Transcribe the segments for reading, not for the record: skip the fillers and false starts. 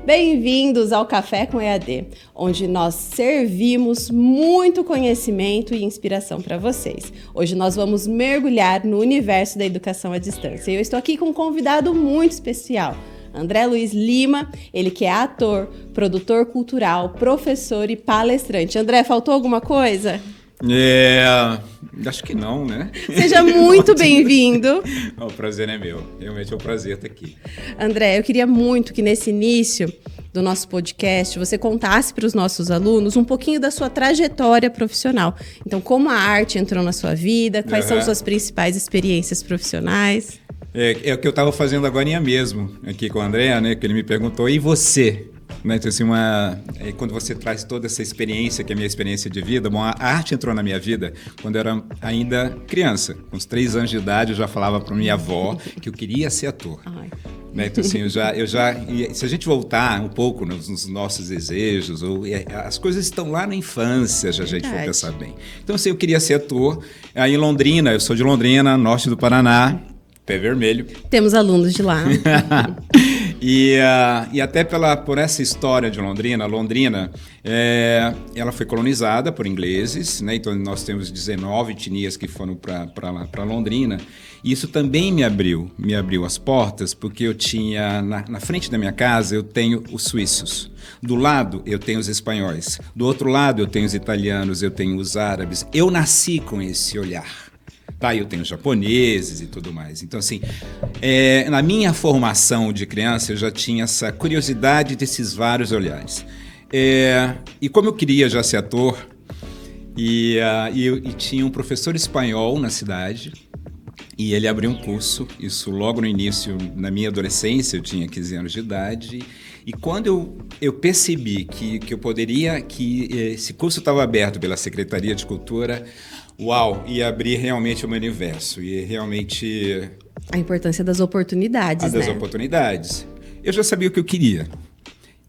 Bem-vindos ao Café com EAD, onde nós servimos muito conhecimento e inspiração para vocês. Hoje nós vamos mergulhar no universo da educação à distância. Eu estou aqui com um convidado muito especial, André Luiz Lima, ele que é ator, produtor cultural, professor e palestrante. André, faltou alguma coisa? Acho que não, né? Seja muito bem-vindo. O prazer é meu. Realmente é um prazer estar aqui. André, eu queria muito que nesse início do nosso podcast você contasse para os nossos alunos um pouquinho da sua trajetória profissional. Então, como a arte entrou na sua vida, quais são suas principais experiências profissionais? É o que eu estava fazendo agora mesmo aqui com o André, né? Que ele me perguntou, e você? Então, assim, quando você traz toda essa experiência, que é a minha experiência de vida, bom, a arte entrou na minha vida quando eu era ainda criança. Com uns 3 anos de idade, eu já falava para minha avó que eu queria ser ator. Então, assim, se a gente voltar um pouco nos nossos desejos, as coisas estão lá na infância, se a gente for pensar bem. Então, assim, eu queria ser ator. Aí em Londrina, eu sou de Londrina, norte do Paraná, pé vermelho. Temos alunos de lá. E até por essa história de Londrina, ela foi colonizada por ingleses, né? Então nós temos 19 etnias que foram para Londrina. E isso também me abriu as portas, porque eu tinha, na frente da minha casa, eu tenho os suíços. Do lado, eu tenho os espanhóis. Do outro lado, eu tenho os italianos, eu tenho os árabes. Eu nasci com esse olhar. Eu tenho japoneses e tudo mais. Então, assim, na minha formação de criança, eu já tinha essa curiosidade desses vários olhares. E como eu queria já ser ator, e tinha um professor espanhol na cidade, e ele abriu um curso, isso logo no início, na minha adolescência, eu tinha 15 anos de idade, e quando eu percebi que esse curso estava aberto pela Secretaria de Cultura, ia abrir realmente o meu universo, e realmente... A importância das oportunidades, das oportunidades. Eu já sabia o que eu queria.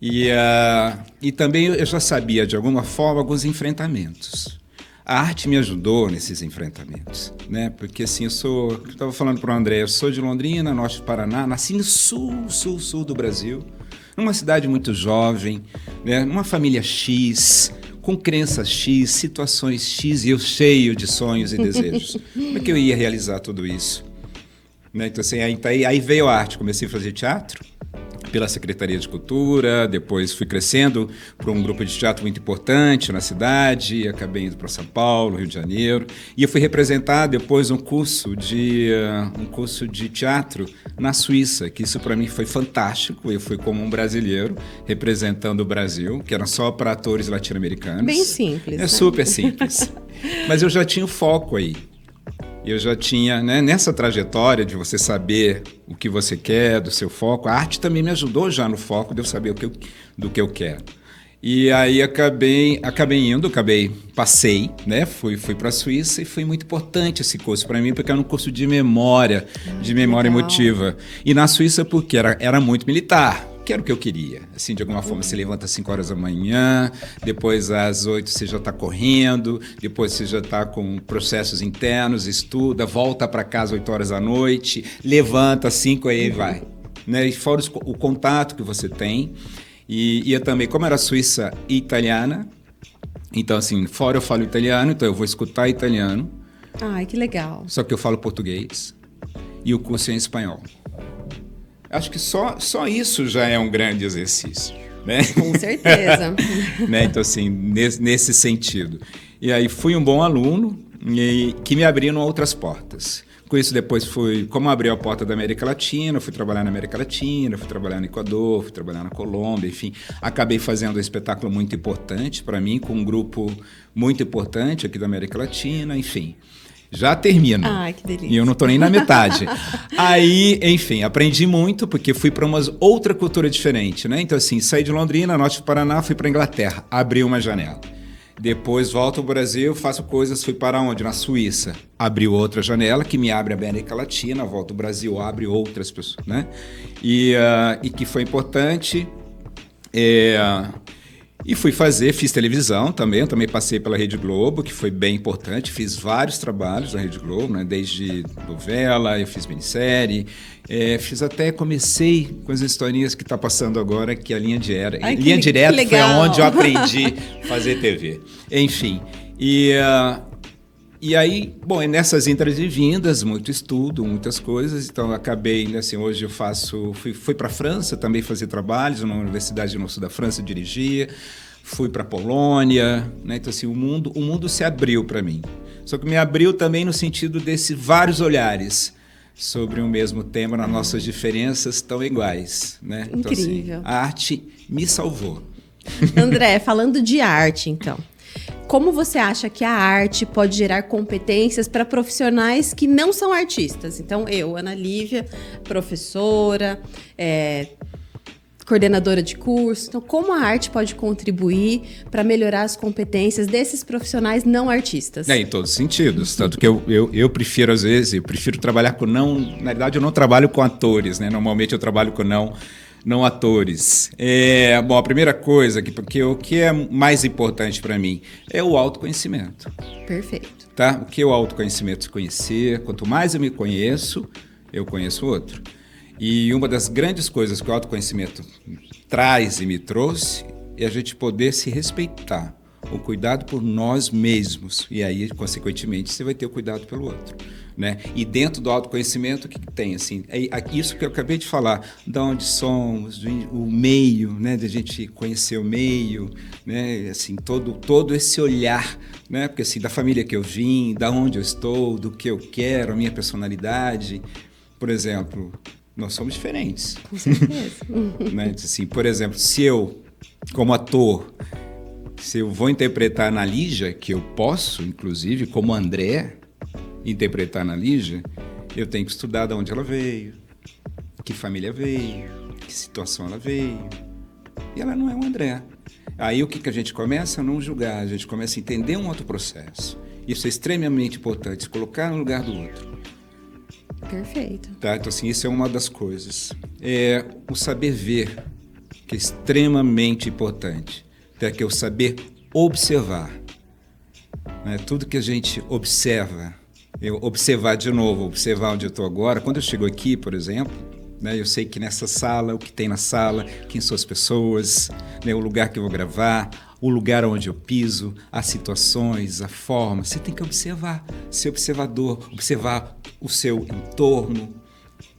E também eu já sabia, de alguma forma, alguns enfrentamentos. A arte me ajudou nesses enfrentamentos, né? Porque, assim, eu estava falando para o André, eu sou de Londrina, norte do Paraná, nasci no sul do Brasil, numa cidade muito jovem, né? Numa família X, com crenças X, situações X, e eu cheio de sonhos e desejos. Como é que eu ia realizar tudo isso? Né? Então, assim, aí veio a arte, comecei a fazer teatro pela Secretaria de Cultura, depois fui crescendo para um grupo de teatro muito importante na cidade, acabei indo para São Paulo, Rio de Janeiro, e eu fui representar depois um curso de teatro na Suíça, que isso para mim foi fantástico. Eu fui como um brasileiro representando o Brasil, que era só para atores latino-americanos. Bem simples. Super simples. Mas eu já tinha o foco aí. Eu já tinha, né, nessa trajetória de você saber o que você quer, do seu foco, a arte também me ajudou já no foco de eu saber do que eu quero. E aí passei, né, fui para a Suíça, e foi muito importante esse curso para mim, porque era um curso de memória emotiva. E na Suíça, porque era muito militar, que era o que eu queria. Assim, de alguma forma, você levanta às 5 horas da manhã, depois às 8 você já está correndo, depois você já está com processos internos, estuda, volta para casa 8 horas da noite, levanta às 5, aí vai. Né? E fora o contato que você tem. E eu também, como era Suíça e italiana, então, assim, fora eu falo italiano, então eu vou escutar italiano. Ai, que legal. Só que eu falo português, e o curso é em espanhol. Acho que só isso já é um grande exercício, né? Com certeza. Né? Então, assim, nesse sentido. E aí fui um bom aluno, que me abriram outras portas. Com isso, depois como abriu a porta da América Latina, fui trabalhar na América Latina, fui trabalhar no Equador, fui trabalhar na Colômbia, enfim. Acabei fazendo um espetáculo muito importante para mim, com um grupo muito importante aqui da América Latina, enfim. Já termino. Ai, que delícia. E eu não estou nem na metade. Aí, enfim, aprendi muito, porque fui para uma outra cultura diferente, né? Então, assim, saí de Londrina, norte do Paraná, fui para a Inglaterra, abri uma janela. Depois volto ao Brasil, faço coisas, fui para onde? Na Suíça. Abriu outra janela, que me abre a América Latina, volto ao Brasil, abre outras pessoas, né? E que foi importante. E fiz televisão também, eu também passei pela Rede Globo, que foi bem importante, fiz vários trabalhos na Rede Globo, né? Desde novela, eu fiz minissérie, comecei com as historinhas que está passando agora, que é a Linha Direta. Ai, Linha Direta que foi legal. onde eu aprendi a fazer TV. Enfim, e aí, bom, nessas indas e vindas, muito estudo, muitas coisas, então acabei, assim, hoje eu fui para a França também fazer trabalhos, na Universidade no Sul da França, dirigia, fui para a Polônia, né? Então assim, o mundo se abriu para mim, só que me abriu também no sentido desses vários olhares sobre o mesmo tema, nas nossas diferenças tão iguais, né? Incrível. Então, assim, a arte me salvou. André, falando de arte, então, como você acha que a arte pode gerar competências para profissionais que não são artistas? Então, eu, Ana Lívia, professora, coordenadora de curso. Então, como a arte pode contribuir para melhorar as competências desses profissionais não artistas? Em todos os sentidos. Tanto que eu prefiro, às vezes, trabalhar com não... Na verdade, eu não trabalho com atores, né? Normalmente eu trabalho com não atores. Bom, a primeira coisa, porque o que é mais importante para mim é o autoconhecimento. Perfeito. Tá? O que é o autoconhecimento? Se conhecer. Quanto mais eu me conheço, eu conheço o outro. E uma das grandes coisas que o autoconhecimento traz e me trouxe é a gente poder se respeitar. O cuidado por nós mesmos. E aí, consequentemente, você vai ter o cuidado pelo outro. Né? E dentro do autoconhecimento, o que tem? Assim, isso que eu acabei de falar, de onde somos, o meio, né? De a gente conhecer o meio, né? Assim, todo esse olhar, né? Porque assim, da família que eu vim, da onde eu estou, do que eu quero, a minha personalidade. Por exemplo, nós somos diferentes. Com certeza. Né? Assim, por exemplo, se eu, como ator, se eu vou interpretar a Lígia, que eu posso, inclusive, como André, interpretar a Lígia, eu tenho que estudar de onde ela veio, que família veio, que situação ela veio. E ela não é um André. Aí o que a gente começa? A não julgar, a gente começa a entender um outro processo. Isso é extremamente importante, se colocar no lugar do outro. Perfeito. Tá? Então, assim, isso é uma das coisas. O saber ver, que é extremamente importante, que é o saber observar. Né? Tudo que a gente observa, observar de novo, observar onde eu estou agora. Quando eu chego aqui, por exemplo, né, eu sei que nessa sala, o que tem na sala, quem são as pessoas, né, o lugar que eu vou gravar, o lugar onde eu piso, as situações, a forma. Você tem que observar, ser observador, observar o seu entorno.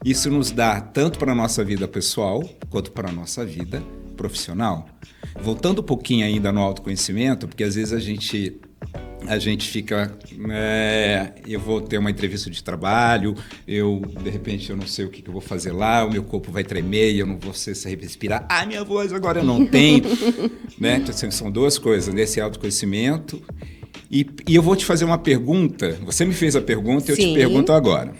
Isso nos dá tanto para a nossa vida pessoal, quanto para a nossa vida profissional. Voltando um pouquinho ainda no autoconhecimento, porque às vezes a gente fica, eu vou ter uma entrevista de trabalho, de repente eu não sei o que eu vou fazer lá, o meu corpo vai tremer e eu não vou respirar, minha voz agora eu não tenho, né? Então, são duas coisas, nesse autoconhecimento. E eu vou te fazer uma pergunta, você me fez a pergunta e eu te pergunto agora.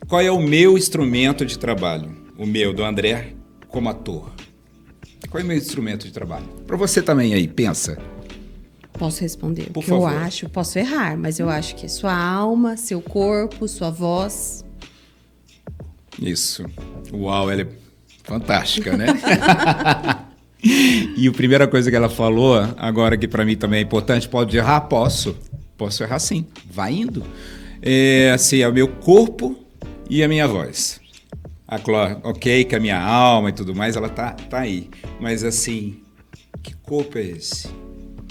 Qual é o meu instrumento de trabalho? O meu, do André, como ator. Qual é o meu instrumento de trabalho? Para você também aí, pensa. Posso responder? Por favor. Eu acho, posso errar, mas eu acho que é sua alma, seu corpo, sua voz. Isso. Uau, ela é fantástica, né? E a primeira coisa que ela falou, agora que para mim também é importante, pode errar? Posso errar sim, vai indo. Assim, é o meu corpo e a minha voz. Ok, que a minha alma e tudo mais, ela tá aí. Mas assim, que corpo é esse?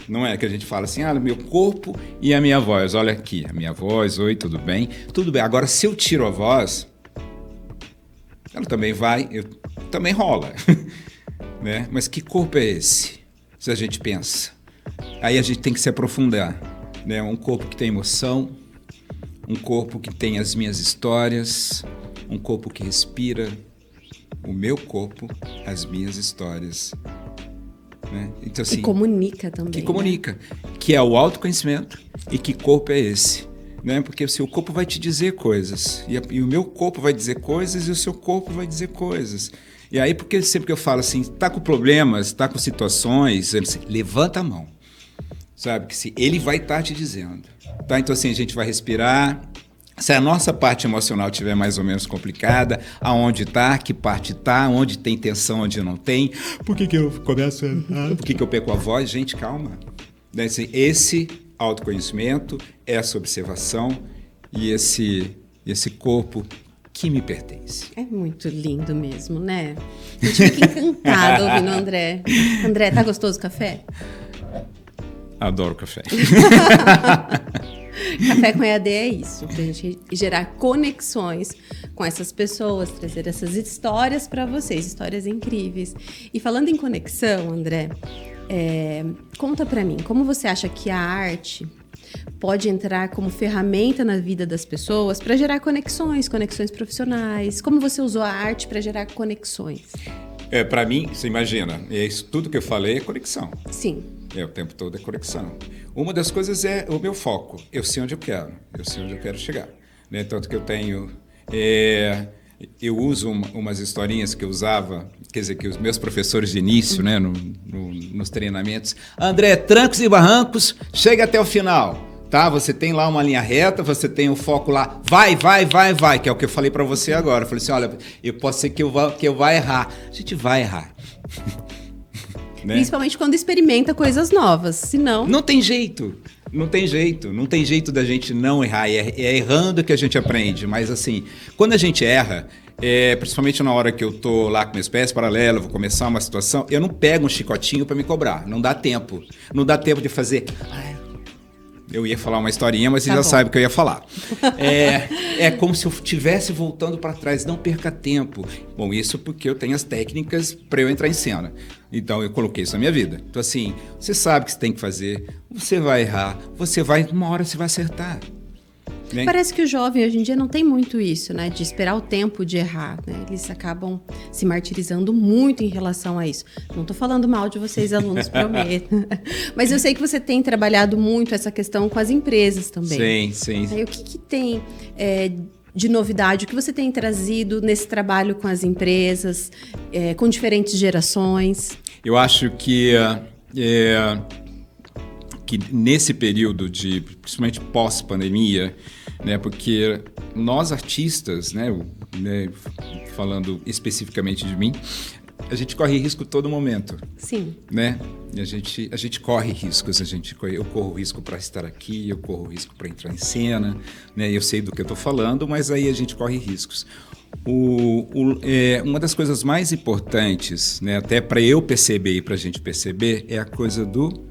Não é que a gente fala assim, meu corpo e a minha voz. Olha aqui, a minha voz, oi, tudo bem? Tudo bem. Agora, se eu tiro a voz, ela também também rola. Né? Mas que corpo é esse? Se a gente pensa. Aí a gente tem que se aprofundar. Né? Um corpo que tem emoção, um corpo que tem as minhas histórias, um corpo que respira, o meu corpo, as minhas histórias. Né? Então, assim, e comunica também. Que comunica, que é o autoconhecimento e que corpo é esse. Né? Porque o seu corpo vai te dizer coisas, e o meu corpo vai dizer coisas e o seu corpo vai dizer coisas. E aí, porque sempre que eu falo assim, tá com problemas, tá com situações, levanta a mão, sabe? Que se ele vai estar te dizendo. Tá? Então, assim, a gente vai respirar, Se a nossa parte emocional estiver mais ou menos complicada, aonde está, que parte está, onde tem tensão, onde não tem, por que eu começo a... Por que eu perco a voz? Gente, calma. Esse autoconhecimento, essa observação e esse corpo que me pertence. É muito lindo mesmo, né? A gente fica encantado ouvindo o André. André, tá gostoso o café? Adoro café. Café com EAD é isso, pra gente gerar conexões com essas pessoas, trazer essas histórias para vocês, histórias incríveis. E falando em conexão, André, conta para mim, como você acha que a arte pode entrar como ferramenta na vida das pessoas para gerar conexões profissionais? Como você usou a arte para gerar conexões? Para mim, você imagina, isso tudo que eu falei é conexão. Sim. O tempo todo é conexão. Uma das coisas é o meu foco. Eu sei onde eu quero chegar. Né? Tanto que eu tenho... eu uso umas historinhas que eu usava, quer dizer, que os meus professores de início, né, nos treinamentos. André, trancos e barrancos, chega até o final. Tá? Você tem lá uma linha reta, você tem o foco lá, vai, que é o que eu falei para você agora. Eu falei assim, olha, pode ser que eu vá errar. A gente vai errar. Né? Principalmente quando experimenta coisas novas, senão... Não tem jeito da gente não errar, é errando que a gente aprende, mas assim, quando a gente erra, principalmente na hora que eu tô lá com meus pés paralelos, vou começar uma situação, eu não pego um chicotinho para me cobrar, não dá tempo de fazer... Eu ia falar uma historinha, mas você já sabe o que eu ia falar. É como se eu estivesse voltando para trás, não perca tempo. Bom, isso porque eu tenho as técnicas para eu entrar em cena. Então, eu coloquei isso na minha vida. Então, assim, você sabe o que você tem que fazer, você vai errar, uma hora você vai acertar. Né? Parece que o jovem hoje em dia não tem muito isso, né? De esperar o tempo de errar, né? Eles acabam se martirizando muito em relação a isso. Não estou falando mal de vocês, alunos, prometo. Mas eu sei que você tem trabalhado muito essa questão com as empresas também. Sim. Aí, o que tem de novidade? O que você tem trazido nesse trabalho com as empresas, com diferentes gerações? Eu acho que nesse período principalmente pós-pandemia, né, porque nós artistas, né, falando especificamente de mim, a gente corre risco todo momento. Sim. Né? E a gente corre riscos, eu corro risco para estar aqui, eu corro risco para entrar em cena, né? Eu sei do que eu estou falando, mas aí a gente corre riscos. Uma das coisas mais importantes, né, até para eu perceber e para a gente perceber, é a coisa do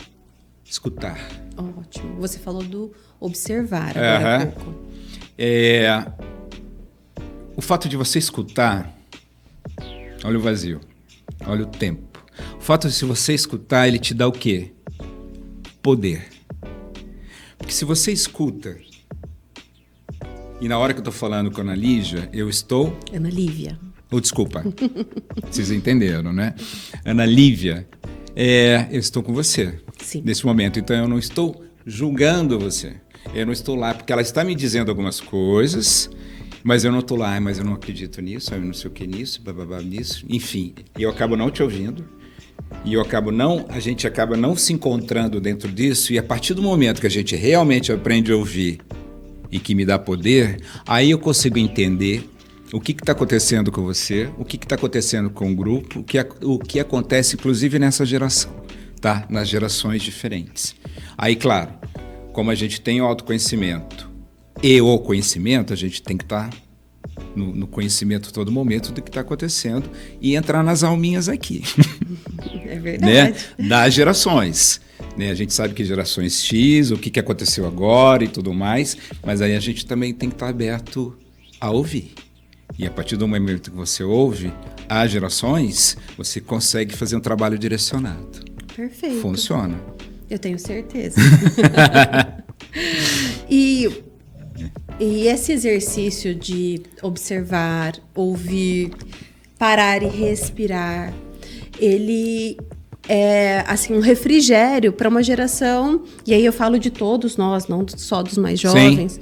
escutar. Ótimo. Você falou do observar agora há pouco. O fato de você escutar, olha o vazio, olha o tempo. O fato de se você escutar, ele te dá o quê? Poder. Porque se você escuta, e na hora que eu estou falando com a Ana Lígia, eu estou... Ana Lívia. Desculpa. Vocês entenderam, né? Ana Lívia, eu estou com você. Sim. Nesse momento. Então, eu não estou julgando você. Eu não estou lá porque ela está me dizendo algumas coisas, mas eu não estou lá, mas eu não acredito nisso, eu não sei o que nisso, bababá nisso. Enfim, eu acabo não te ouvindo e a gente acaba não se encontrando dentro disso, e a partir do momento que a gente realmente aprende a ouvir e que me dá poder, aí eu consigo entender o que está acontecendo com você, o que está acontecendo com o grupo, o que acontece inclusive nessa geração. Tá? Nas gerações diferentes. Aí, claro, como a gente tem o autoconhecimento e o conhecimento, a gente tem que estar no conhecimento todo momento do que está acontecendo e entrar nas alminhas aqui. É verdade. Né? Das gerações. Né? A gente sabe que gerações X, o que aconteceu agora e tudo mais, mas aí a gente também tem que estar aberto a ouvir. E a partir do momento que você ouve as gerações, você consegue fazer um trabalho direcionado. Perfeito. Funciona. Eu tenho certeza. E esse exercício de observar, ouvir, parar e respirar, ele é assim um refrigério para uma geração, e aí eu falo de todos nós, não só dos mais jovens, sim,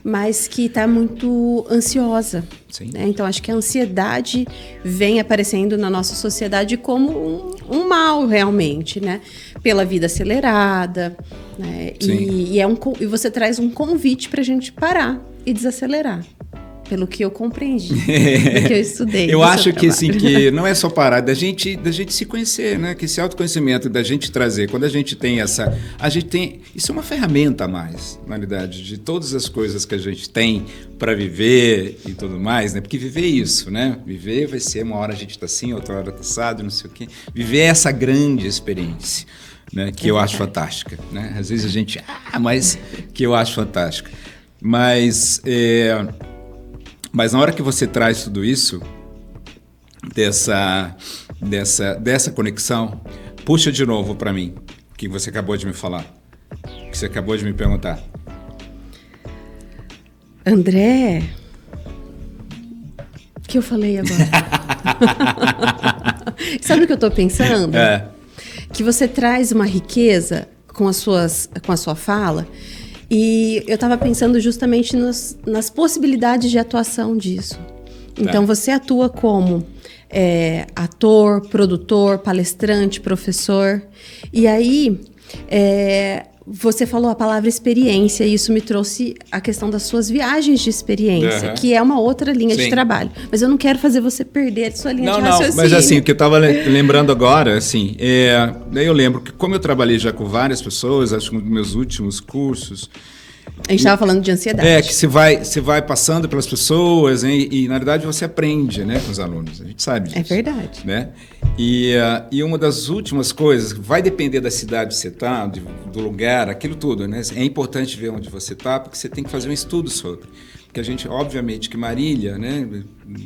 mas que está muito ansiosa. Né? Então, acho que a ansiedade vem aparecendo na nossa sociedade como um mal realmente, né? Pela vida acelerada, né? E você traz um convite para a gente parar e desacelerar. Pelo que eu compreendi, do que eu estudei. Eu acho que, assim, que não é só parar, da gente se conhecer, né? Que esse autoconhecimento da gente trazer, quando a gente tem essa... Isso é uma ferramenta a mais, na realidade, de todas as coisas que a gente tem para viver e tudo mais, né? Porque viver é isso, né? Viver vai ser uma hora a gente está assim, outra hora está assado, não sei o quê. Viver é essa grande experiência, né? Que eu acho fantástica, né? Às vezes a gente... mas que eu acho fantástica. Mas na hora que você traz tudo isso, dessa conexão, puxa de novo para mim, o que você acabou de me falar, o que você acabou de me perguntar. André, o que eu falei agora? Sabe o que eu estou pensando? Que você traz uma riqueza com a sua fala. E eu estava pensando justamente nas possibilidades de atuação disso. Então, você atua como ator, produtor, palestrante, professor. E aí, você falou a palavra experiência, e isso me trouxe a questão das suas viagens de experiência, que é uma outra linha de trabalho. Mas eu não quero fazer você perder a sua linha de raciocínio. Não, mas assim, o que eu estava lembrando agora, assim, daí eu lembro que como eu trabalhei já com várias pessoas, acho que um dos meus últimos cursos... A gente estava falando de ansiedade. Que você vai passando pelas pessoas, hein, e na verdade você aprende, né, com os alunos, a gente sabe disso. É verdade. Né? E uma das últimas coisas, vai depender da cidade que você está, do lugar, aquilo tudo, né? É importante ver onde você está, porque você tem que fazer um estudo sobre. Porque a gente, obviamente, que Marília, né?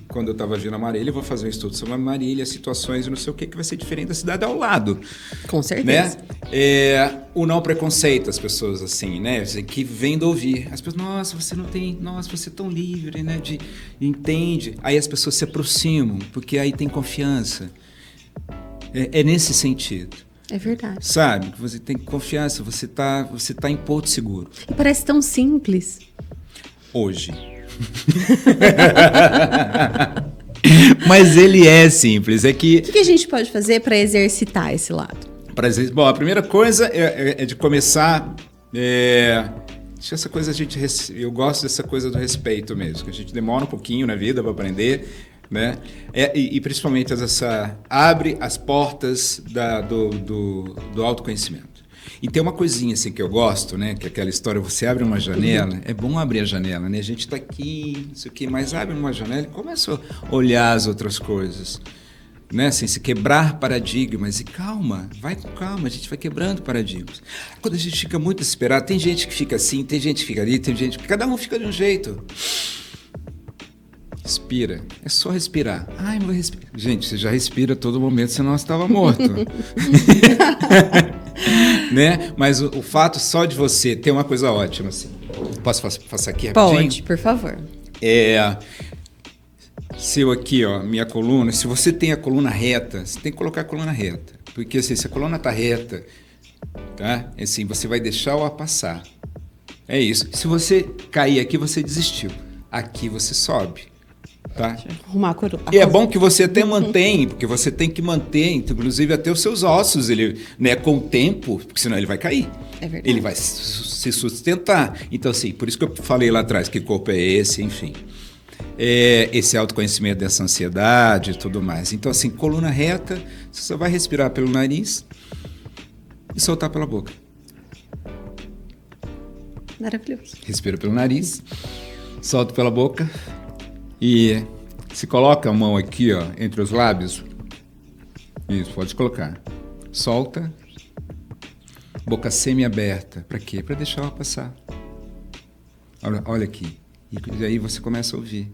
Quando eu estava vindo a Marília, eu vou fazer um estudo sobre Marília, situações e não sei o que vai ser diferente da cidade ao lado. Com certeza. Né? O não preconceito, as pessoas assim, né? Que vem de ouvir. As pessoas, nossa, você é tão livre, né? Entende. Aí as pessoas se aproximam, porque aí tem confiança. É nesse sentido. É verdade. Sabe? Você tem confiança, você tá em porto seguro. E parece tão simples. Hoje. Mas ele é simples. O que a gente pode fazer para exercitar esse lado? Bom, a primeira coisa é de começar... essa coisa eu gosto dessa coisa do respeito mesmo, que a gente demora um pouquinho na vida para aprender, né? E principalmente abre as portas do autoconhecimento. E tem uma coisinha assim que eu gosto, né? Que é aquela história, você abre uma janela, é bom abrir a janela, né? A gente está aqui, não sei o quê, mas abre uma janela e começa a olhar as outras coisas. Né? Assim, se quebrar paradigmas, e calma, vai com calma, a gente vai quebrando paradigmas. Quando a gente fica muito desesperado, tem gente que fica assim, tem gente que fica ali, tem gente que... Cada um fica de um jeito. Respira, é só respirar. Ai, não vou respirar. Gente, você já respira a todo momento, senão você estava morto. Né? Mas o fato só de você ter uma coisa ótima, assim. Posso passar aqui rapidinho? Pode, por favor. Seu aqui, ó, minha coluna, se você tem a coluna reta, você tem que colocar a coluna reta. Porque assim, se a coluna está reta, tá? Assim, você vai deixar o ar passar. É isso. Se você cair aqui, você desistiu. Aqui você sobe. Tá? Arrumar a coluna. E é bom que você até mantém, porque você tem que manter, inclusive até os seus ossos, né, com o tempo, porque senão ele vai cair. É verdade. Ele vai se sustentar. Então, assim, por isso que eu falei lá atrás que corpo é esse, enfim. Esse autoconhecimento dessa ansiedade e tudo mais. Então, assim, coluna reta, você só vai respirar pelo nariz e soltar pela boca. Maravilhoso. Respira pelo nariz, solta pela boca e se coloca a mão aqui, ó, entre os lábios. Isso, pode colocar. Solta. Boca semi-aberta. Para quê? Para deixar ela passar. Olha aqui. E aí você começa a ouvir.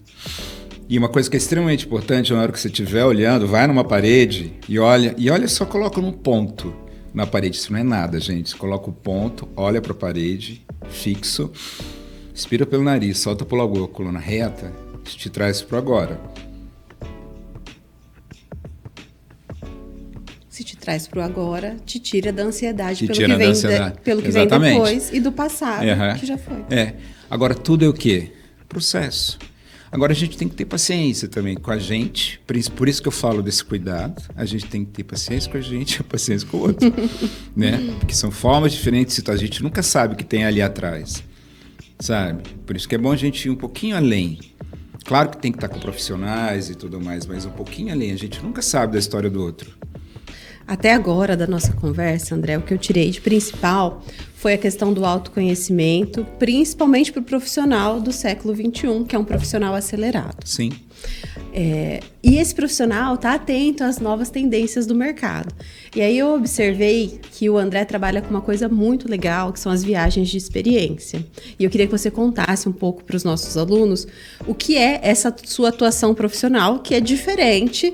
E uma coisa que é extremamente importante, na hora que você estiver olhando, vai numa parede e olha, só coloca num ponto na parede. Isso não é nada, gente. Você coloca o ponto, olha para a parede, fixo, expira pelo nariz, solta pela boca, coluna reta, isso te traz para agora. Se te traz para o agora, te tira da ansiedade, pelo que vem depois e do passado, que já foi. Agora, tudo é o quê? Processo. Agora, a gente tem que ter paciência também com a gente, por isso que eu falo desse cuidado. A gente tem que ter paciência com a gente e paciência com o outro, né? Porque são formas diferentes, a gente nunca sabe o que tem ali atrás, sabe? Por isso que é bom a gente ir um pouquinho além. Claro que tem que estar com profissionais e tudo mais, mas um pouquinho além. A gente nunca sabe da história do outro. Até agora da nossa conversa, André, o que eu tirei de principal foi a questão do autoconhecimento, principalmente para o profissional do século XXI, que é um profissional acelerado. Sim. E esse profissional está atento às novas tendências do mercado. E aí eu observei que o André trabalha com uma coisa muito legal, que são as viagens de experiência. E eu queria que você contasse um pouco para os nossos alunos o que é essa sua atuação profissional, que é diferente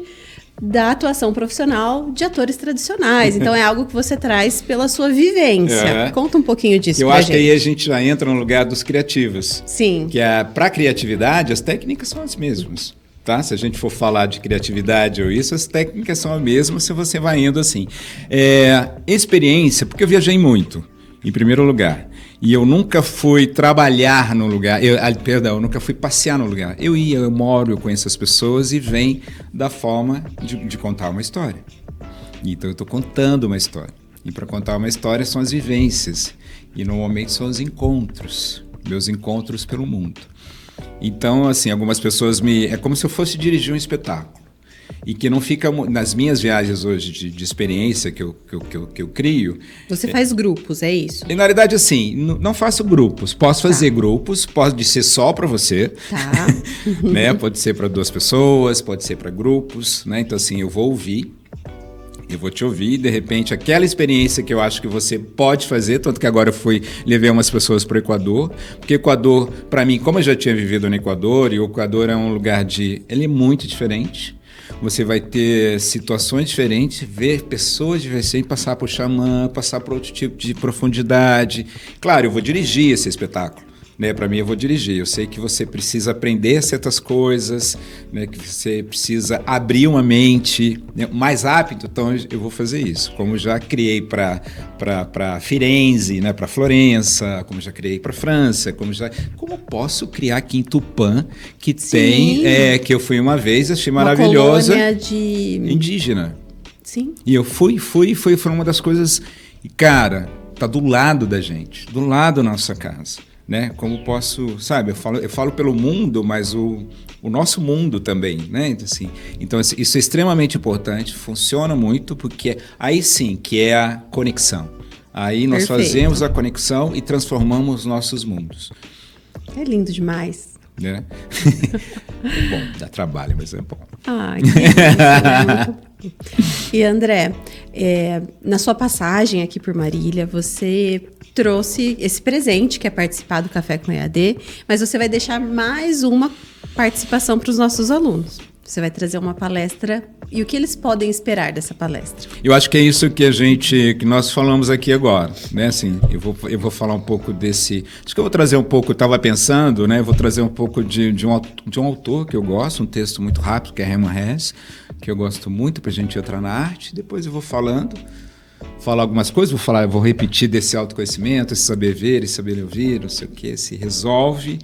da atuação profissional de atores tradicionais. Então, é algo que você traz pela sua vivência. Conta um pouquinho disso pra gente. Eu acho que aí a gente já entra no lugar dos criativos. Sim. Que para a criatividade, as técnicas são as mesmas. Tá? Se a gente for falar de criatividade ou isso, as técnicas são as mesmas se você vai indo assim. Experiência, porque eu viajei muito, em primeiro lugar. E eu nunca fui trabalhar no lugar, eu nunca fui passear no lugar. Eu ia, eu moro, eu conheço as pessoas e vem da forma de contar uma história. Então eu estou contando uma história. E para contar uma história são as vivências. E normalmente são os encontros, meus encontros pelo mundo. Então, assim, algumas pessoas é como se eu fosse dirigir um espetáculo. E que não fica nas minhas viagens hoje de experiência que eu crio. Você faz grupos, é isso? E na realidade, assim, não faço grupos. Posso fazer grupos, pode ser só para você. Tá. Né? Pode ser para 2 pessoas, pode ser para grupos. Né? Então, assim, eu vou ouvir. Eu vou te ouvir, de repente, aquela experiência que eu acho que você pode fazer, tanto que agora eu levei umas pessoas para o Equador, porque o Equador, para mim, como eu já tinha vivido no Equador, e o Equador é um lugar ele é muito diferente. Você vai ter situações diferentes, ver pessoas diferentes, passar por xamã, passar por outro tipo de profundidade. Claro, eu vou dirigir esse espetáculo. Né, para mim, eu vou dirigir. Eu sei que você precisa aprender certas coisas, né, que você precisa abrir uma mente, né, mais rápido, então eu vou fazer isso. Como já criei para Firenze, né, para Florença, como já criei para França, como posso criar aqui em Tupã, que tem, que eu fui uma vez, achei maravilhosa. Uma colônia indígena. Sim. E eu foi uma das coisas, e cara, tá do lado da gente, do lado da nossa casa. Né? Como posso, sabe, eu falo pelo mundo, mas o nosso mundo também, né? Então, isso é extremamente importante, funciona muito, porque aí sim que é a conexão. Aí nós fazemos a conexão e transformamos nossos mundos. É lindo demais. Né? É bom, dá trabalho, mas é bom. Que delícia, E André, na sua passagem aqui por Marília, você trouxe esse presente que é participar do Café com EAD, mas você vai deixar mais uma participação para os nossos alunos. Você vai trazer uma palestra e o que eles podem esperar dessa palestra? Eu acho que é isso que nós falamos aqui agora, né? Assim, eu vou falar um pouco desse. Acho que eu vou trazer um pouco. Eu estava pensando, né? Eu vou trazer um pouco de um autor que eu gosto, um texto muito rápido que é Hermann Hesse, que eu gosto muito para a gente entrar na arte. Depois eu vou falar algumas coisas, eu vou repetir desse autoconhecimento, esse saber ver, esse saber ouvir, não sei o que, se resolve.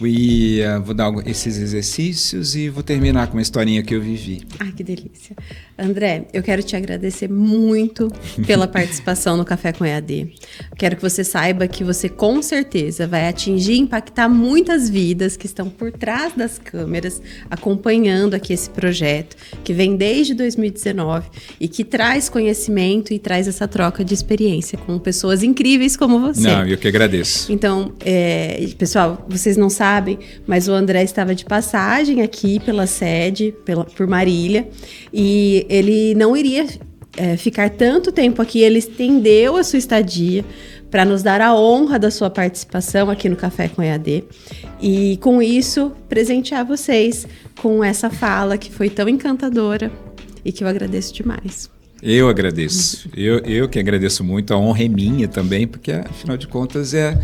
E vou dar esses exercícios e vou terminar com uma historinha que eu vivi. Ai, que delícia. André, eu quero te agradecer muito pela participação no Café com EAD. Quero que você saiba que você com certeza vai atingir e impactar muitas vidas que estão por trás das câmeras, acompanhando aqui esse projeto, que vem desde 2019 e que traz conhecimento e traz essa troca de experiência com pessoas incríveis como você. Não, eu que agradeço. Então, pessoal, vocês não sabem, mas o André estava de passagem aqui pela sede, por Marília, e ele não iria ficar tanto tempo aqui, ele estendeu a sua estadia para nos dar a honra da sua participação aqui no Café com EAD e, com isso, presentear vocês com essa fala que foi tão encantadora e que eu agradeço demais. Eu agradeço. Eu que agradeço muito. A honra é minha também, porque, afinal de contas, é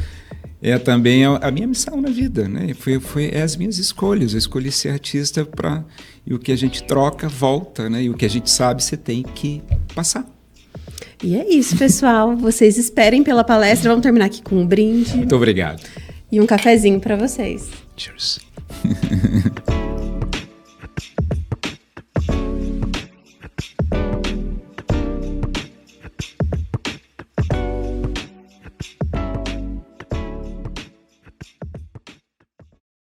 também a minha missão na vida, né? Foi as minhas escolhas. Eu escolhi ser artista e o que a gente troca volta, né? E o que a gente sabe você tem que passar. E é isso, pessoal. Vocês esperem pela palestra. Vamos terminar aqui com um brinde. Muito obrigado. E um cafezinho para vocês. Cheers.